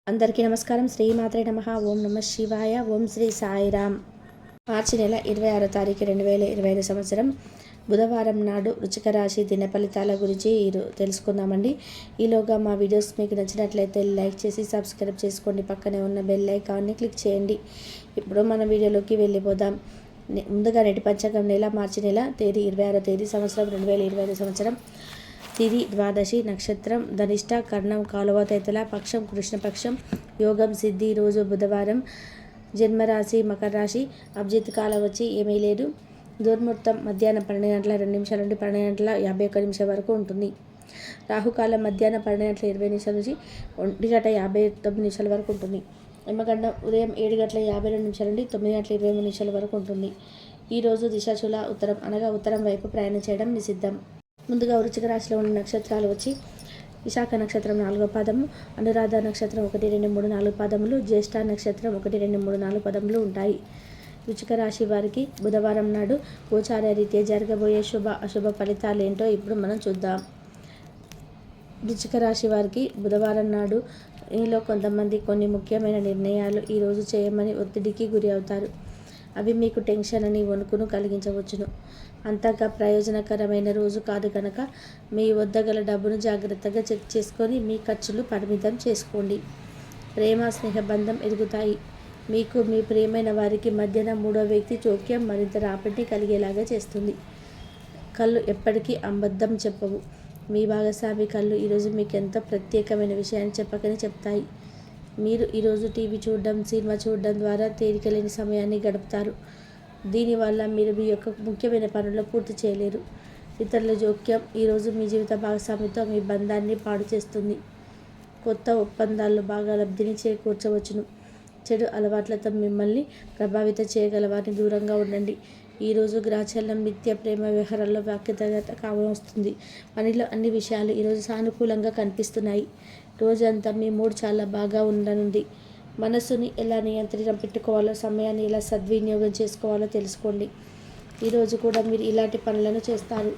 అందరికీ నమస్కారం. శ్రీమాత్రే నమః. ఓం నమ శివాయ. ఓం శ్రీ సాయిరామ్. మార్చి నెల 26వ తారీఖు 2025 సంవత్సరం బుధవారం నాడు వృశ్చిక రాశి దిన ఫలితాల గురించి తెలుసుకుందామండి. ఈలోగా మా వీడియోస్ మీకు నచ్చినట్లయితే లైక్ చేసి సబ్స్క్రైబ్ చేసుకోండి. పక్కనే ఉన్న బెల్ ఐకాన్ని క్లిక్ చేయండి. ఇప్పుడు మన వీడియోలోకి వెళ్ళిపోదాం. ముందుగా నేటి పంచాంగం నెల మార్చి నెల తేదీ 26వ తేదీ సంవత్సరం 2025 సంవత్సరం తిది ద్వాదశి, నక్షత్రం ధనిష్ట, కర్ణం కాలువ తైతల, పక్షం కృష్ణపక్షం, యోగం సిద్ధి. రోజు బుధవారం. జన్మరాశి మకర రాశి. అభిజిత్ కాలం వచ్చి ఏమీ లేదు. దుర్ముహూర్తం మధ్యాహ్నం 12 గంటల 2 నిమిషాల నుండి 12 గంటల 51 నిమిషాల వరకు ఉంటుంది. రాహుకాలం మధ్యాహ్నం 12 గంటల 20 నిమిషాల నుంచి 1 గంట 59 నిమిషాల వరకు ఉంటుంది. యమగండం ఉదయం 7 గంటల 52 నిమిషాల నుండి 9 గంటల 23 నిమిషాల వరకు ఉంటుంది. ఈరోజు దిశాశూల ఉత్తరం అనగా ఉత్తరం వైపు ప్రయాణం చేయడం నిషిద్ధం. ముందుగా వృశ్చిక రాశిలో ఉన్న నక్షత్రాలు వచ్చి విశాఖ నక్షత్రం 4వ పాదము, అనురాధ నక్షత్రం 1, 2, 3, 4 పాదములు, జ్యేష్ఠ నక్షత్రం 1, 2, 3, 4 పదములు ఉంటాయి. వృశ్చిక రాశి వారికి బుధవారం నాడు గోచార రీత్యా జరగబోయే శుభ అశుభ ఫలితాలు ఏంటో ఇప్పుడు మనం చూద్దాం. వృశ్చిక రాశి వారికి బుధవారం నాడు మీలో కొంతమంది కొన్ని ముఖ్యమైన నిర్ణయాలు ఈరోజు చేయమని ఒత్తిడికి గురి అవుతారు. అవి మీకు టెన్షన్ అని వణుకును కలిగించవచ్చును. అంతగా ప్రయోజనకరమైన రోజు కాదు కనుక మీ వద్ద గల డబ్బును జాగ్రత్తగా చెక్ చేసుకొని మీ ఖర్చులు పరిమితం చేసుకోండి. ప్రేమ స్నేహబంధం ఎదుగుతాయి. మీకు మీ ప్రియమైన వారికి మధ్యన మూడో వ్యక్తి జోక్యం మరింత రాబడి కలిగేలాగా చేస్తుంది. కళ్ళు ఎప్పటికీ అబద్ధం చెప్పవు. మీ భాగస్వామి కళ్ళు ఈరోజు మీకు ఎంతో ప్రత్యేకమైన విషయాన్ని చెప్పకనే చెప్తాయి. మీరు ఈరోజు టీవీ చూడడం, సినిమా చూడడం ద్వారా తేలికలేని సమయాన్ని గడుపుతారు. దీనివల్ల మీరు మీ యొక్క ముఖ్యమైన పనులు పూర్తి చేయలేరు. ఇతరుల జోక్యం ఈరోజు మీ జీవిత భాగస్వామితో మీ బంధాన్ని పాడు చేస్తుంది. కొత్త ఒప్పందాల్లో బాగా లబ్ధిని చేకూర్చవచ్చును. చెడు అలవాట్లతో మిమ్మల్ని ప్రభావితం చేయగల వారిని దూరంగా ఉండండి. ఈరోజు గ్రాచల్యం నిత్య ప్రేమ వ్యవహారాల్లో వ్యాఖ్యత కావస్తుంది. పనిలో అన్ని విషయాలు ఈరోజు సానుకూలంగా కనిపిస్తున్నాయి. రోజంతా మీ మూడ్ చాలా బాగా ఉండనుంది. మనసుని ఎలా నియంత్రణ పెట్టుకోవాలో, సమయాన్ని ఎలా సద్వినియోగం చేసుకోవాలో తెలుసుకోండి. ఈరోజు కూడా మీరు ఇలాంటి పనులను చేస్తారు.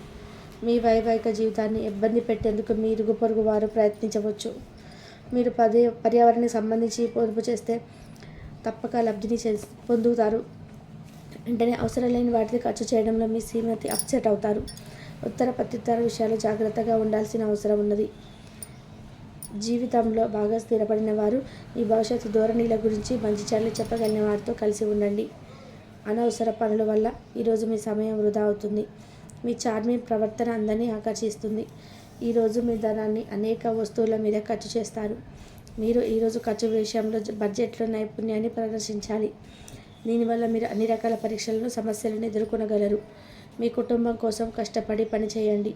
మీ వైవాహిక జీవితాన్ని ఇబ్బంది పెట్టేందుకు మీ ఇరుగు పొరుగు వారు ప్రయత్నించవచ్చు. మీరు పర్యావరణానికి సంబంధించి పొదుపు చేస్తే తప్పక లబ్ధిని పొందుతారు. వెంటనే అవసరం లేని వాటిని ఖర్చు చేయడంలో మీ శ్రీమతి అప్సెట్ అవుతారు. ఉత్తర ప్రత్యుత్తర విషయాలు జాగ్రత్తగా ఉండాల్సిన అవసరం ఉన్నది. జీవితంలో బాగా స్థిరపడిన వారు మీ భవిష్యత్తు ధోరణిల గురించి మంచి చెడులు చెప్పగలిగిన వారితో కలిసి ఉండండి. అనవసర పనుల వల్ల ఈరోజు మీ సమయం వృధా అవుతుంది. మీ చార్మింగ్ ప్రవర్తన అందరినీ ఆకర్షిస్తుంది. ఈరోజు మీ ధనాన్ని అనేక వస్తువుల మీద ఖర్చు చేస్తారు. మీరు ఈరోజు ఖర్చు విషయంలో బడ్జెట్లో నైపుణ్యాన్ని ప్రదర్శించాలి. దీనివల్ల మీరు అన్ని రకాల పరీక్షలను, సమస్యలను ఎదుర్కొనగలరు. మీ కుటుంబం కోసం కష్టపడి పని చేయండి.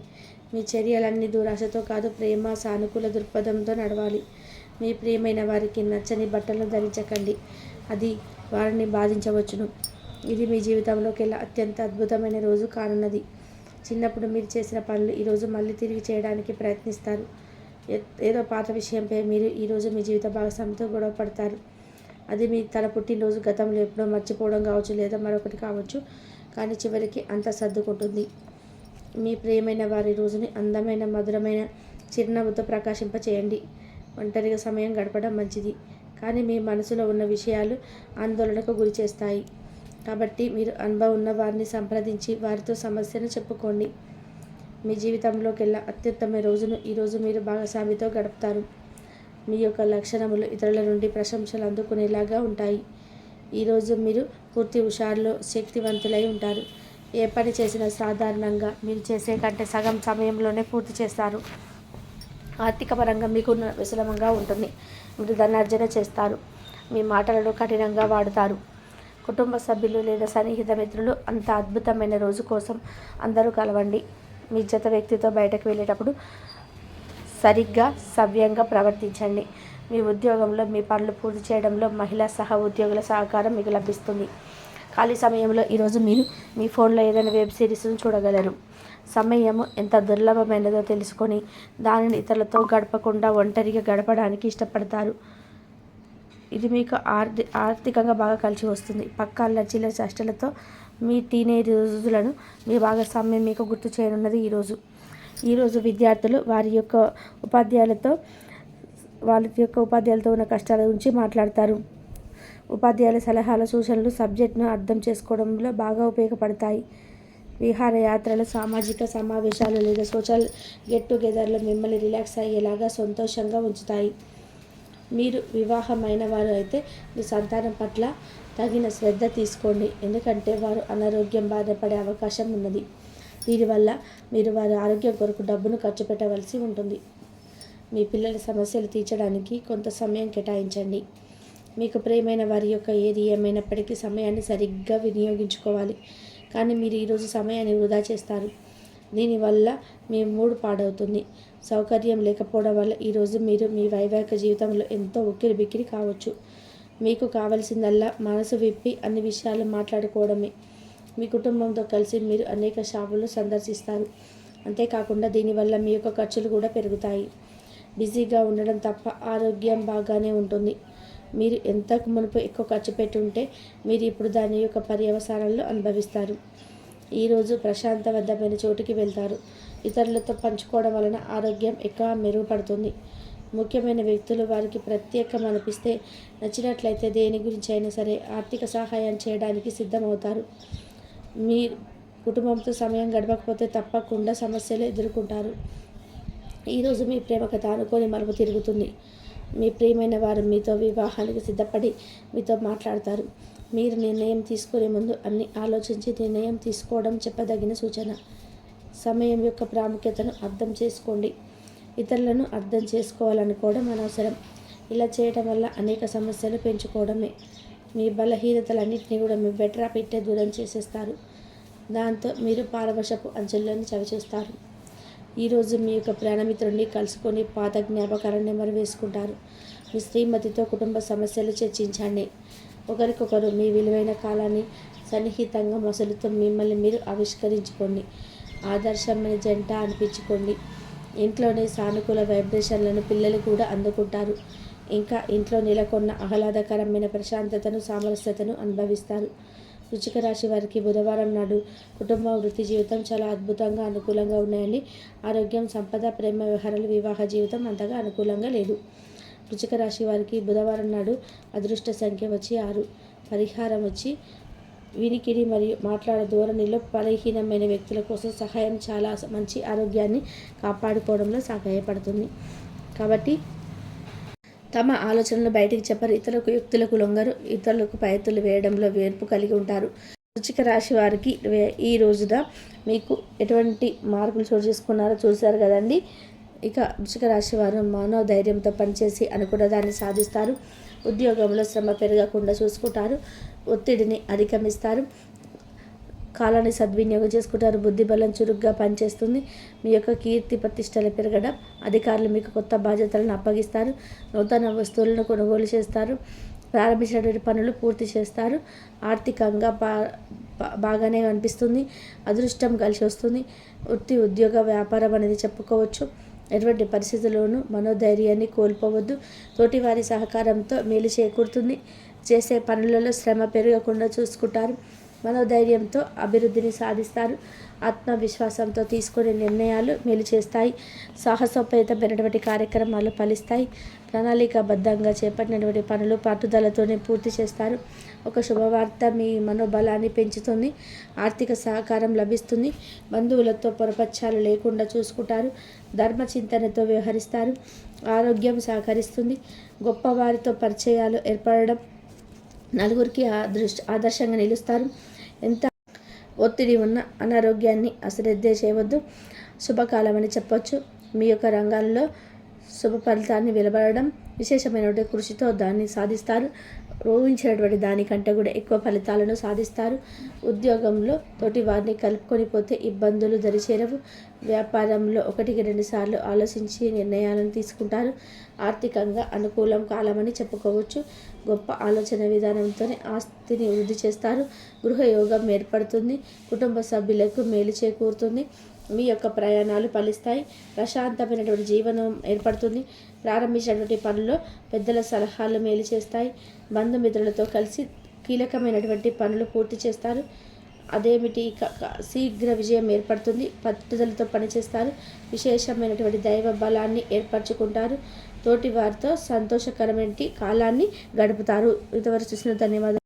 మీ చర్యలన్నీ దురాశతో కాదు, ప్రేమ సానుకూల దృక్పథంతో నడవాలి. మీ ప్రియమైన వారికి నచ్చని బట్టలను ధరించకండి. అది వారిని బాధించవచ్చును. ఇది మీ జీవితంలోకి అత్యంత అద్భుతమైన రోజు కానున్నది. చిన్నప్పుడు మీరు చేసిన పనులు ఈరోజు మళ్ళీ తిరిగి చేయడానికి ప్రయత్నిస్తారు. ఏదో పాత విషయంపై మీరు ఈరోజు మీ జీవిత భాగస్వామితో గొడవ పడతారు. అది మీ తన పుట్టినరోజు గతంలో ఎప్పుడో మర్చిపోవడం కావచ్చు, లేదా మరొకటి కావచ్చు. కానీ చివరికి అంతా సర్దుకుంటుంది. మీ ప్రియమైన వారి రోజుని అందమైన మధురమైన చిరునవ్వుతో ప్రకాశింపచేయండి. ఒంటరిగా సమయం గడపడం మంచిది, కానీ మీ మనసులో ఉన్న విషయాలు ఆందోళనకు గురి చేస్తాయి. కాబట్టి మీరు అనుభవం ఉన్న వారిని సంప్రదించి వారితో సమస్యను చెప్పుకోండి. మీ జీవితంలోకి అత్యుత్తమ రోజును ఈరోజు మీరు భాగస్వామితో గడుపుతారు. మీ యొక్క లక్షణములు ఇతరుల నుండి ప్రశంసలు అందుకునేలాగా ఉంటాయి. ఈరోజు మీరు పూర్తి హుషారులో శక్తివంతులై ఉంటారు. ఏ పని చేసినా సాధారణంగా మీరు చేసే కంటే సగం సమయంలోనే పూర్తి చేస్తారు. ఆర్థిక పరంగా మీకు విశలమంగా ఉంటుంది. మీరు ధనార్జన చేస్తారు. మీ మాటలను కఠినంగా వాడుతారు. కుటుంబ సభ్యులు లేదా సన్నిహిత మిత్రులు అంత అద్భుతమైన రోజు కోసం అందరూ కలవండి. మీ జత వ్యక్తితో బయటకు వెళ్ళేటప్పుడు సరిగ్గా సవ్యంగా ప్రవర్తించండి. మీ ఉద్యోగంలో మీ పనులు పూర్తి చేయడంలో మహిళా సహ ఉద్యోగుల సహకారం మీకు లభిస్తుంది. ఖాళీ సమయంలో ఈరోజు మీరు మీ ఫోన్లో ఏదైనా వెబ్ సిరీస్ను చూడగలరు. సమయం ఎంత దుర్లభమైనదో తెలుసుకొని దానిని ఇతరులతో గడపకుండా ఒంటరిగా గడపడానికి ఇష్టపడతారు. ఇది మీకు ఆర్థికంగా బాగా కలిసి వస్తుంది. పక్క అల్లర్చిల చేష్టలతో మీ టీనేజ్ రోజులను మీ భాగస్వామ్యం మీకు గుర్తు చేయనున్నది. ఈరోజు విద్యార్థులు వారి యొక్క ఉపాధ్యాయులతో వాళ్ళ యొక్క ఉపాధ్యాయులతో ఉన్న కష్టాల గురించి మాట్లాడతారు. ఉపాధ్యాయుల సలహాల సూచనలు సబ్జెక్ట్ను అర్థం చేసుకోవడంలో బాగా ఉపయోగపడతాయి. విహారయాత్రలు, సామాజిక సమావేశాలు లేదా సోషల్ గెట్ టుగెదర్లు మిమ్మల్ని రిలాక్స్ అయ్యేలాగా సంతోషంగా ఉంచుతాయి. మీరు వివాహమైన వారు అయితే మీ సంతానం పట్ల తగిన శ్రద్ధ తీసుకోండి, ఎందుకంటే వారు అనారోగ్యం బారిన పడే అవకాశం ఉన్నది. దీనివల్ల మీరు వారి ఆరోగ్యం కొరకు డబ్బును ఖర్చు పెట్టవలసి ఉంటుంది. మీ పిల్లల సమస్యలు తీర్చడానికి కొంత సమయం కేటాయించండి. మీకు ప్రియమైన వారి యొక్క ఏది ఏమైనప్పటికీ సమయాన్ని సరిగ్గా వినియోగించుకోవాలి. కానీ మీరు ఈరోజు సమయాన్ని వృధా చేస్తారు. దీనివల్ల మీ మూడ్ పాడవుతుంది. సౌకర్యం లేకపోవడం వల్ల ఈరోజు మీరు మీ వైవాహిక జీవితంలో ఎంతో ఉక్కిరిబిక్కిరి కావచ్చు. మీకు కావలసిందల్లా మనసు విప్పి అన్ని విషయాలు మాట్లాడుకోవడమే. మీ కుటుంబంతో కలిసి మీరు అనేక షాపులు సందర్శిస్తారు. అంతేకాకుండా దీనివల్ల మీ యొక్క ఖర్చులు కూడా పెరుగుతాయి. బిజీగా ఉండడం తప్ప ఆరోగ్యం బాగానే ఉంటుంది. మీరు ఎంతకు మునుపు ఎక్కువ ఖర్చు పెట్టుంటే మీరు ఇప్పుడు దాని యొక్క పర్యవసానాలను అనుభవిస్తారు. ఈరోజు ప్రశాంతవంతమైన చోటుకి వెళ్తారు. ఇతరులతో పంచుకోవడం వలన ఆరోగ్యం ఎక్కువ మెరుగుపడుతుంది. ముఖ్యమైన వ్యక్తులు వారికి ప్రత్యేకం అనిపిస్తే నచ్చినట్లయితే దేని గురించి అయినా సరే ఆర్థిక సహాయం చేయడానికి సిద్ధమవుతారు. మీ కుటుంబంతో సమయం గడపకపోతే తప్పకుండా సమస్యలు ఎదుర్కొంటారు. ఈరోజు మీ ప్రేమ కథ అనుకోని మలుపు తిరుగుతుంది. మీ ప్రియమైన వారు మీతో వివాహానికి సిద్ధపడి మీతో మాట్లాడతారు. మీరు నిర్ణయం తీసుకునే ముందు అన్ని ఆలోచించి నిర్ణయం తీసుకోవడం చెప్పదగిన సూచన. సమయం యొక్క ప్రాముఖ్యతను అర్థం చేసుకోండి. ఇతరులను అర్థం చేసుకోవాలనుకోవడం అనవసరం. ఇలా చేయడం వల్ల అనేక సమస్యలు పెంచుకోవడమే. మీ బలహీనతలన్నింటినీ కూడా మీ బెటరా పెట్టే దూరం చేసేస్తారు. దాంతో మీరు పారవశపు అంచెలను చవిచూస్తారు. ఈరోజు మీ యొక్క ప్రాణమిత్రుడిని కలుసుకొని పాత జ్ఞాపకాలను నెమరు వేసుకుంటారు. మీ శ్రీమతితో కుటుంబ సమస్యలు చర్చించండి. ఒకరికొకరు మీ విలువైన కాలాన్ని సన్నిహితంగా మొసలుతో మిమ్మల్ని మీరు ఆవిష్కరించుకోండి. ఆదర్శమైన జంట అనిపించుకోండి. ఇంట్లోనే సానుకూల వైబ్రేషన్లను పిల్లలు కూడా అందుకుంటారు. ఇంకా ఇంట్లో నెలకొన్న ఆహ్లాదకరమైన ప్రశాంతతను, సామరస్యతను అనుభవిస్తారు. వృశ్చిక రాశి వారికి బుధవారం నాడు కుటుంబ, వృత్తి జీవితం చాలా అద్భుతంగా అనుకూలంగా ఉన్నాయండి. ఆరోగ్యం, సంపద, ప్రేమ వ్యవహారాలు, వివాహ జీవితం అంతగా అనుకూలంగా లేదు. వృశ్చిక రాశి వారికి బుధవారం నాడు అదృష్ట సంఖ్య వచ్చి 6. పరిహారం వచ్చి వినికిడి మరియు మాట్లాడే ధోరణిలో బలహీనమైన వ్యక్తుల కోసం సహాయం చాలా మంచి ఆరోగ్యాన్ని కాపాడుకోవడంలో సహాయపడుతుంది. కాబట్టి తమ ఆలోచనలు బయటికి చెప్పరు, ఇతరులకు యుక్తులకు లొంగరు, ఇతరులకు పైతులు వేయడంలో వేర్పు కలిగి ఉంటారు. వృశ్చిక రాశి వారికి ఈ రోజున మీకు ఎటువంటి మార్పులు చోటు చేసుకున్నారో చూశారు కదండి. ఇక వృశ్చిక రాశి వారు మనోధైర్యంతో పనిచేసి అనుకున్న దాన్ని సాధిస్తారు. ఉద్యోగంలో శ్రమ పెరగకుండా చూసుకుంటారు. ఒత్తిడిని అధిగమిస్తారు. కాలాన్ని సద్వినియోగం చేసుకుంటారు. బుద్ధి బలం చురుగ్గా పనిచేస్తుంది. మీ యొక్క కీర్తి ప్రతిష్టలు పెరగడం, అధికారులు మీకు కొత్త బాధ్యతలను అప్పగిస్తారు. నూతన వస్తువులను కొనుగోలు చేస్తారు. ప్రారంభించినటువంటి పనులు పూర్తి చేస్తారు. ఆర్థికంగా బాగానే అనిపిస్తుంది. అదృష్టం కలిసి వస్తుంది. వృత్తి, ఉద్యోగ, వ్యాపారం అనేది చెప్పుకోవచ్చు. ఎటువంటి పరిస్థితుల్లోనూ మనోధైర్యాన్ని కోల్పోవద్దు. తోటివారి సహకారంతో మేలు చేకూరుతుంది. చేసే పనులలో శ్రమ పెరగకుండా చూసుకుంటారు. మనోధైర్యంతో అభివృద్ధిని సాధిస్తారు. ఆత్మవిశ్వాసంతో తీసుకునే నిర్ణయాలు మేలు చేస్తాయి. సాహసోపేతమైనటువంటి కార్యక్రమాలు ఫలిస్తాయి. ప్రణాళికాబద్ధంగా చేపట్టినటువంటి పనులు పట్టుదలతోనే పూర్తి చేస్తారు. ఒక శుభవార్త మీ మనోబలాన్ని పెంచుతుంది. ఆర్థిక సహకారం లభిస్తుంది. బంధువులతో పొరపచ్చాలు లేకుండా చూసుకుంటారు. ధర్మచింతనతో వ్యవహరిస్తారు. ఆరోగ్యం సహకరిస్తుంది. గొప్పవారితో పరిచయాలు ఏర్పడడం, నలుగురికి ఆదర్శంగా నిలుస్తారు. ఎంత ఒత్తిడి ఉన్న అనారోగ్యాన్ని అశ్రద్ధ చేయవద్దు. శుభకాలం అని చెప్పొచ్చు. మీ యొక్క రంగాల్లో శుభ ఫలితాన్ని వెలువడడం, విశేషమైనటువంటి కృషితో దాన్ని సాధిస్తారు. ఊహించినటువంటి దానికంటే కూడా ఎక్కువ ఫలితాలను సాధిస్తారు. ఉద్యోగంలో తోటి వారిని కలుపుకొని పోతే ఇబ్బందులు దరిచేరవు. వ్యాపారంలో 1-2 సార్లు ఆలోచించి నిర్ణయాలను తీసుకుంటారు. ఆర్థికంగా అనుకూలం కాలమని చెప్పుకోవచ్చు. గొప్ప ఆలోచన విధానంతోనే ఆస్తిని వృద్ధి చేస్తారు. గృహయోగం ఏర్పడుతుంది. కుటుంబ సభ్యులకు మేలు చేకూరుతుంది. మీ యొక్క ప్రయాణాలు ఫలిస్తాయి. ప్రశాంతమైనటువంటి జీవనం ఏర్పడుతుంది. ప్రారంభించినటువంటి పనుల్లో పెద్దల సలహాలు మేలు చేస్తాయి. బంధుమిత్రులతో కలిసి కీలకమైనటువంటి పనులు పూర్తి చేస్తారు. అదేమిటి శీఘ్ర విజయం ఏర్పడుతుంది. పట్టుదలతో పనిచేస్తారు. విశేషమైనటువంటి దైవ బలాన్ని ఏర్పరచుకుంటారు. తోటి వారితో సంతోషకరమైన కాలాన్ని గడుపుతారు. ఇంతవరకు చూసిన ధన్యవాదాలు.